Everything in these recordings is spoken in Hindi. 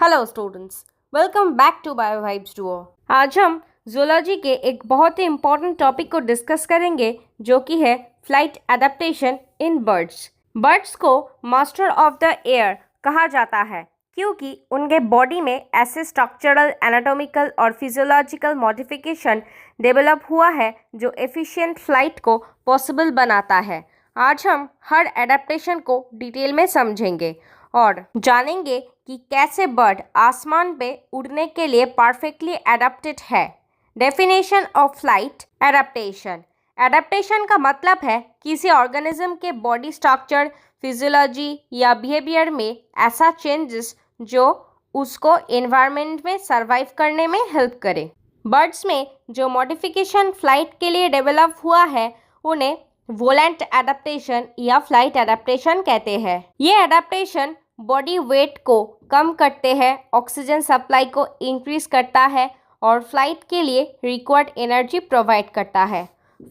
Hello students, welcome back to bio vibes duo. आज हम जूलॉजी के एक बहुत ही इम्पॉर्टेंट टॉपिक को डिस्कस करेंगे जो कि है flight adaptation in birds. Birds को मास्टर ऑफ द एयर कहा जाता है क्योंकि उनके बॉडी में ऐसे स्ट्रक्चरल, एनाटॉमिकल और फिजियोलॉजिकल मॉडिफिकेशन डेवलप हुआ है जो एफिशिएंट फ्लाइट को पॉसिबल बनाता है। आज हम हर एडेप्टेशन को डिटेल में समझेंगे और जानेंगे कि कैसे बर्ड आसमान पे उड़ने के लिए परफेक्टली एडेप्टेड है। Definition of flight adaptation. Adaptation का मतलब है किसी ऑर्गेनिज्म के बॉडी स्ट्रक्चर, फिजियोलॉजी या बिहेवियर में ऐसा चेंजेस जो उसको एनवायरनमेंट में सरवाइव करने में हेल्प करे। बर्ड्स में जो मॉडिफिकेशन फ्लाइट के लिए डेवलप हुआ है उन्हें वोलेंट एडेप्टेशन या फ्लाइट एडेप्टेशन कहते हैं। ये एडेप्टेशन बॉडी वेट को कम करते हैं, ऑक्सीजन सप्लाई को इंक्रीज करता है और फ्लाइट के लिए रिक्वायर्ड एनर्जी प्रोवाइड करता है।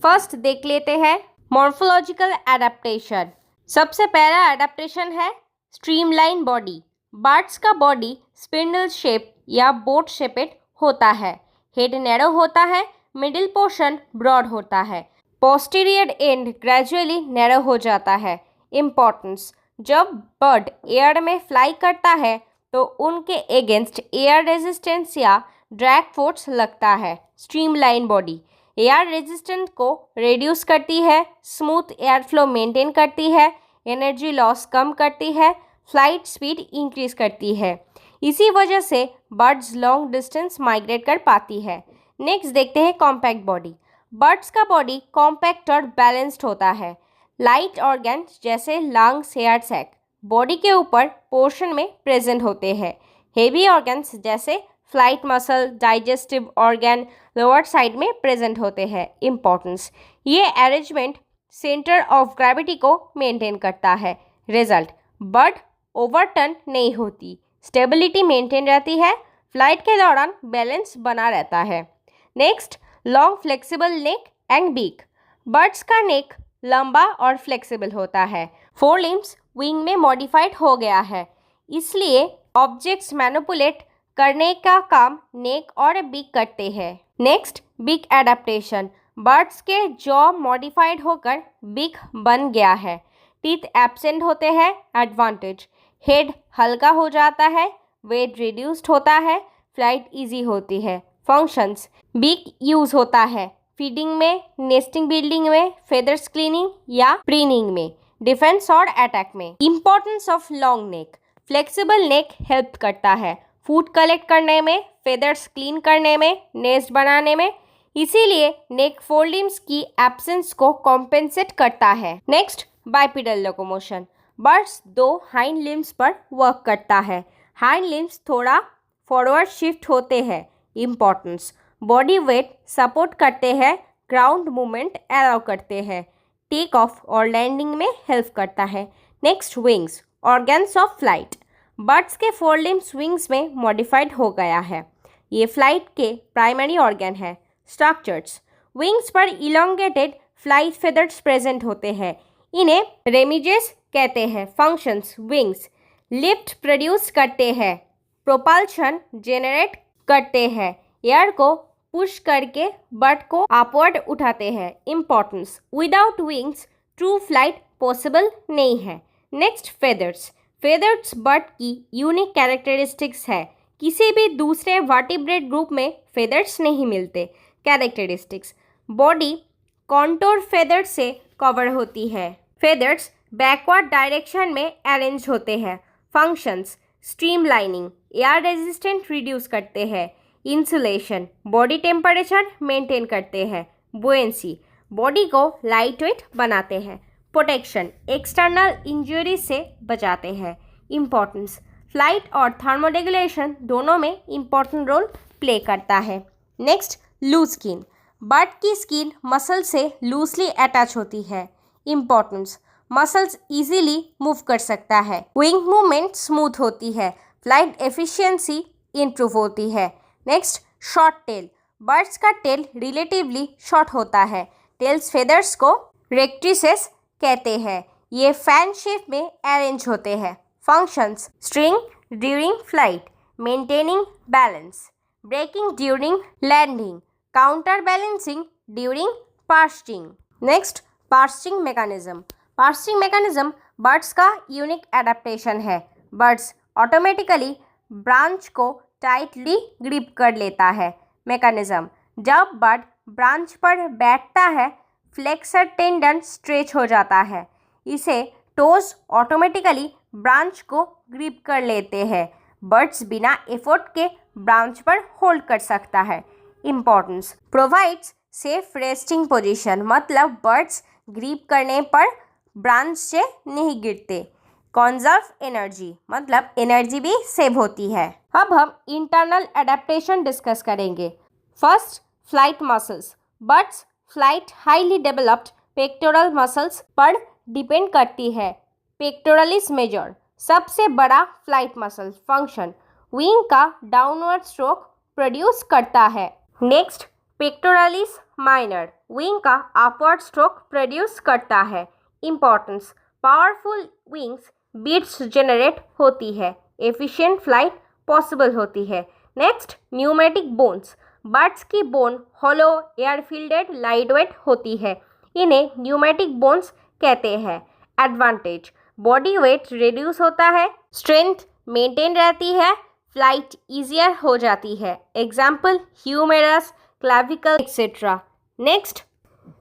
फर्स्ट देख लेते हैं मॉर्फोलॉजिकल एडेप्टेशन। सबसे पहला एडेप्टेशन है स्ट्रीमलाइन बॉडी। बर्ड्स का बॉडी स्पिंडल शेप या बोट शेपेड होता है। हेड नैरो होता है, मिडिल पोर्शन ब्रॉड होता है, पोस्टीरियर एंड ग्रेजुअली नैरो हो जाता है। इम्पोर्टेंस: जब बर्ड एयर में फ्लाई करता है तो उनके अगेंस्ट एयर रेजिस्टेंस या ड्रैग फोर्स लगता है। स्ट्रीमलाइन बॉडी एयर रेजिस्टेंस को रिड्यूस करती है, स्मूथ एयर फ्लो मेंटेन करती है, एनर्जी लॉस कम करती है, फ्लाइट स्पीड इंक्रीज करती है। इसी वजह से बर्ड्स लॉन्ग डिस्टेंस माइग्रेट कर पाती है। नेक्स्ट देखते हैं कॉम्पैक्ट बॉडी। बर्ड्स का बॉडी कॉम्पैक्ट और बैलेंस्ड होता है। लाइट ऑर्गन्स जैसे लंग्स, हेयर सैक बॉडी के ऊपर पोर्शन में प्रेजेंट होते हैं। हेवी ऑर्गन्स जैसे flight muscle, digestive organ lower side में प्रेजेंट होते हैं। इम्पोर्टेंस: ये अरेंजमेंट सेंटर ऑफ ग्रेविटी को मेंटेन करता है। रिजल्ट: बर्ड ओवरटर्न नहीं होती, स्टेबिलिटी मेंटेन रहती है, फ्लाइट के दौरान बैलेंस बना रहता है। Next, long flexible neck and beak. Birds का नेक लंबा और फ्लेक्सिबल होता है। फोर लिम्स विंग में मॉडिफाइड हो गया है, इसलिए ऑब्जेक्ट्स मैनिपुलेट करने का काम नेक और बीक करते हैं। Next, beak adaptation. बर्ड्स के जॉ मॉडिफाइड होकर बीक बन गया है। टीथ एब्सेंट होते हैं। एडवांटेज: हेड हल्का हो जाता है, वेट रिड्यूस्ड होता है, फ्लाइट इजी होती है। फंक्शंस: बीक यूज होता है फीडिंग में, नेस्टिंग बिल्डिंग में, फेदर्स क्लीनिंग या प्रीनिंग में, डिफेंस और अटैक में। Importance of long neck. Flexible neck help करता है फूड कलेक्ट करने में, फेदर्स क्लीन करने में, नेस्ट बनाने में, इसीलिए नेक फोर लिम्स की एब्सेंस को कॉम्पेंसेट करता है। Next, bipedal locomotion. बर्ड्स दो हाइंड लिम्स पर वर्क करता है। हाइंड लिम्स थोड़ा फॉरवर्ड शिफ्ट होते हैं। इम्पॉर्टेंस: बॉडी वेट सपोर्ट करते हैं, ग्राउंड मूवमेंट अलाउ करते हैं, टेक ऑफ और लैंडिंग में हेल्प करता है। Next, wings organs of flight. Birds के फोर लिम्स विंग्स में मॉडिफाइड हो गया है। ये फ्लाइट के प्राइमरी ऑर्गन है। स्ट्रक्चर्स: विंग्स पर इलोंगेटेड फ्लाइट फेदर्स प्रेजेंट होते हैं, इन्हें रेमिजेस कहते हैं। फंक्शंस: विंग्स लिफ्ट प्रोड्यूस करते हैं, प्रोपल्शन जेनरेट करते हैं, एयर को पुश करके बर्ड को अपवर्ड उठाते हैं। Importance: without wings true flight possible नहीं है। Next, feathers. फेदर्स बर्ड की यूनिक कैरेक्टरिस्टिक्स है। किसी भी दूसरे वर्टिब्रेट ग्रुप में फेदर्स नहीं मिलते। कैरेक्टरिस्टिक्स: बॉडी कॉन्टोर फेदर्स से कवर होती है। फेदर्स बैकवर्ड डायरेक्शन में अरेंज होते हैं। Functions: streamlining, air resistant reduce करते हैं, इंसुलेशन, बॉडी टेम्परेचर मेंटेन करते हैं, बुएंसी, बॉडी को लाइट वेट बनाते हैं, प्रोटेक्शन, एक्सटर्नल इंजरी से बचाते हैं। इम्पोर्टेंस: फ्लाइट और थर्मोरेगुलेशन दोनों में इम्पोर्टेंट रोल प्ले करता है। Next, loose skin. बर्ड की स्किन मसल से लूजली अटैच होती है। इम्पोर्टेंस: मसल्स इजीली मूव कर सकता है, विंग मूवमेंट स्मूथ होती है, फ्लाइट एफिशिएंसी इंप्रूव होती है। Next, short tail. बर्ड्स का टेल रिलेटिवली शॉर्ट होता है। टेल्स फेदर्स को रेक्ट्रिसेस कहते हैं। ये फैन शेप में अरेंज होते हैं। Functions: string during flight, maintaining balance, braking during landing, counter balancing during perching. Next, perching mechanism. Perching mechanism birds का यूनिक एडेप्टेशन है। बर्ड्स ऑटोमेटिकली ब्रांच को टाइटली ग्रिप कर लेता है। मैकेनिज्म, जब बर्ड ब्रांच पर बैठता है, फ्लेक्सर टेंडन स्ट्रेच हो जाता है। इसे टोज ऑटोमेटिकली ब्रांच को ग्रिप कर लेते हैं। बर्ड्स बिना एफर्ट के ब्रांच पर होल्ड कर सकता है। Importance, provides safe resting position, मतलब बर्ड्स ग्रिप करने पर ब्रांच से नहीं गिरते। कंजर्व एनर्जी, मतलब एनर्जी भी सेव होती है। अब हम इंटरनल एडेप्टेशन डिस्कस करेंगे। First, flight muscles. Birds flight highly developed pectoral muscles पर डिपेंड करती है। पेक्टोरलिस मेजर, सबसे बड़ा फ्लाइट मसल फंक्शन, विंग का डाउनवर्ड स्ट्रोक प्रोड्यूस करता है। नेक्स्ट, पेक्टोरलिस माइनर, विंग का अपवर्ड स्ट्रोक प्रोड्यूस करता है। Importance, powerful wings beats generate होती है, एफिशिएंट फ्लाइट पॉसिबल होती है। Next, pneumatic bones. बर्ड्स की bone hollow air fielded lightweight होती है, इन्हें न्यूमेटिक बोन्स कहते हैं। एडवांटेज, बॉडी वेट रिड्यूस होता है, स्ट्रेंथ मेंटेन रहती है, फ्लाइट ईजियर हो जाती है। Example, humerus, clavicle etcetera. Next,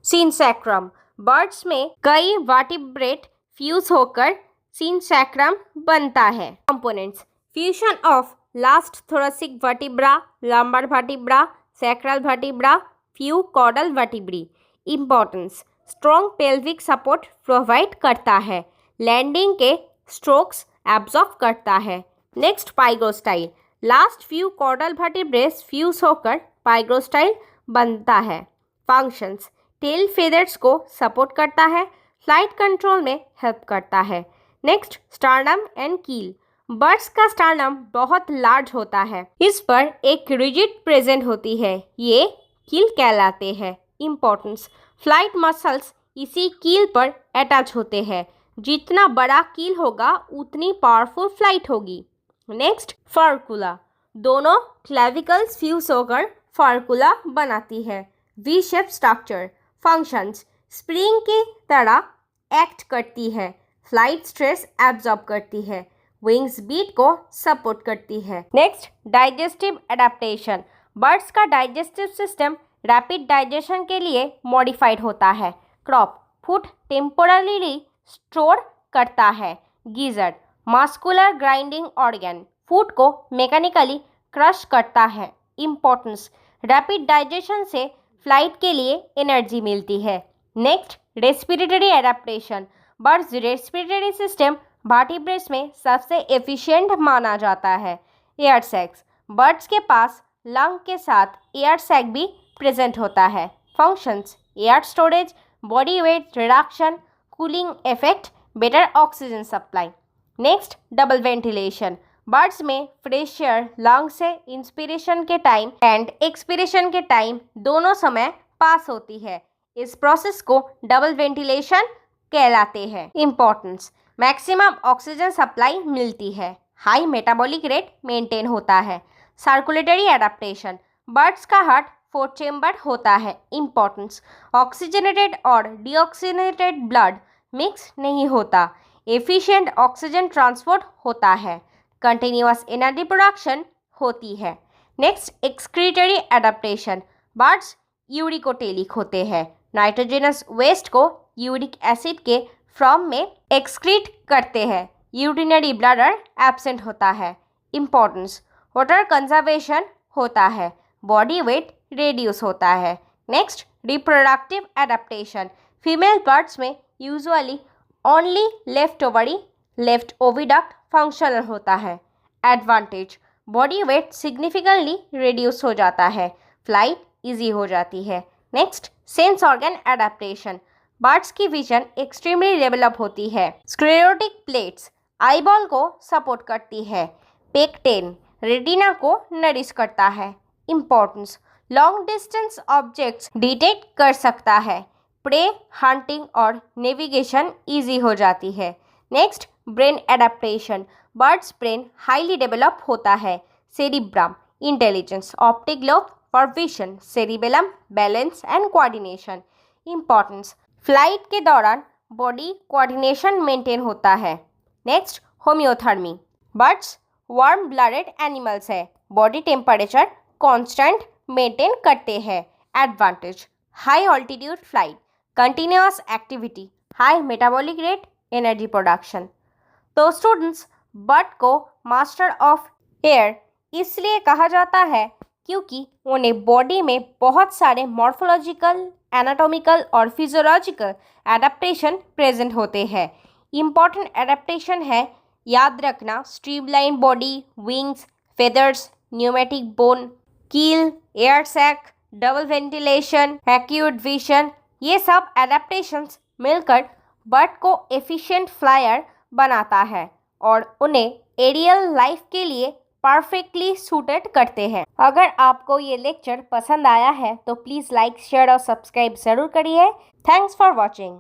synsacrum. Birds में कई वर्टिब्रेट फ्यूज होकर सिनसैक्रम बनता है। Components, fusion of last thoracic vertebra, lumbar vertebra, sacral vertebra, few caudal vertebrae. Importance, strong pelvic support provide करता है, लैंडिंग के स्ट्रोक्स एब्जॉर्ब करता है। Next, pygostyle. Last few caudal vertebrae fuse होकर पाइग्रोस्टाइल बनता है। फंक्शंस, टेल फेदर्स को सपोर्ट करता है, फ्लाइट कंट्रोल में हेल्प करता है। Next, sternum and keel. Birds का स्टार्नम बहुत लार्ज होता है, इस पर एक रिजिड प्रेजेंट होती है, ये कील कहलाते हैं। इंपॉर्टेंस, फ्लाइट मसल्स इसी कील पर अटैच होते हैं, जितना बड़ा कील होगा उतनी पावरफुल फ्लाइट होगी। नेक्स्ट, फर्कुला। दोनों क्लेविकल्स फ्यूज होकर फर्कुला बनाती है, V shape structure. Functions, spring की तरह एक्ट करती है, फ्लाइट स्ट्रेस एब्जॉर्ब करती है, विंग्स बीट को सपोर्ट करती है। Next, digestive adaptation. बर्ड्स का डाइजेस्टिव सिस्टम रैपिड डाइजेशन के लिए मॉडिफाइड होता है। क्रॉप, फूड टेम्पोरली स्टोर करता है। Gizzard, muscular grinding organ, food को मैकेनिकली क्रश करता है। इंपॉर्टेंस, रैपिड डाइजेशन से फ्लाइट के लिए एनर्जी मिलती है। Next, respiratory adaptation. Birds respiratory system vertebrates में सबसे एफिशिएंट माना जाता है। एयर सैक्स, बर्ड्स के पास लंग के साथ एयर सैक भी प्रेजेंट होता है। Functions, air storage, body weight reduction, cooling effect, better oxygen supply. Next, double ventilation. Birds में फ्रेश एयर लंग से इंस्पिरेशन के टाइम एंड एक्सपिरेशन के टाइम दोनों समय पास होती है, इस प्रोसेस को डबल वेंटिलेशन कहलाते हैं। इंपॉर्टेंस, मैक्सिमम ऑक्सीजन सप्लाई मिलती है, हाई मेटाबॉलिक रेट मेंटेन होता है। Circulatory adaptation. बर्ड्स का हार्ट 4 चेम्बर होता है। इंपॉर्टेंस, ऑक्सीजनेटेड और डीऑक्सीजनेटेड ब्लड मिक्स नहीं होता, एफिशिएंट ऑक्सीजन ट्रांसपोर्ट होता है, कंटिन्यूअस एनर्जी प्रोडक्शन होती है। Next, excretory adaptation. Birds uricotelic होते हैं, नाइट्रोजनस वेस्ट को यूरिक एसिड के फॉर्म में एक्सक्रीट करते हैं, यूरिनरी ब्लैडर एब्सेंट होता है। इंपॉर्टेंस, वाटर कंजर्वेशन होता है, बॉडी वेट रिड्यूस होता है। Next, reproductive adaptation. Female birds में usually only left oviduct functional होता है। Advantage, body weight significantly reduce हो जाता है, फ्लाइट इजी हो जाती है। Next, sense organ adaptation. Birds की विजन एक्सट्रीमली डेवलप होती है। स्क्लेरोटिक प्लेट्स आईबॉल को सपोर्ट करती है, पेक्टेन रेटिना को नरिश करता है। Importance, long distance objects detect कर सकता है, प्रे हंटिंग और नेविगेशन इजी हो जाती है। Next, brain adaptation. Birds brain highly develop होता है, cerebrum, intelligence, optic lobe for vision, cerebellum, balance and coordination. Importance, flight के दौरान बॉडी कोऑर्डिनेशन मेंटेन होता है. Next, होम्योथर्मी. Birds warm blooded animals है. बॉडी टेम्परेचर कांस्टेंट मेंटेन करते हैं. Advantage, high altitude flight, continuous activity, high metabolic rate, energy production. तो स्टूडेंट्स, बर्ड को मास्टर ऑफ एयर इसलिए कहा जाता है क्योंकि उन्हें बॉडी में बहुत सारे मॉर्फोलॉजिकल, एनाटॉमिकल और फिजियोलॉजिकल एडेप्टेशन प्रेजेंट होते हैं. इम्पॉर्टेंट एडेप्टेशन है, याद रखना, streamline body, wings, feathers, pneumatic bone, keel, air sac, double ventilation, acute vision, ये सब एडेप्टेशंस मिलकर बर्ड को एफिशिएंट फ्लायर बनाता है और उन्हें एरियल लाइफ के लिए परफेक्टली सूटेड करते हैं. अगर आपको ये लेक्चर पसंद आया है तो प्लीज़ लाइक, शेयर और सब्सक्राइब ज़रूर करिए. Thanks for watching.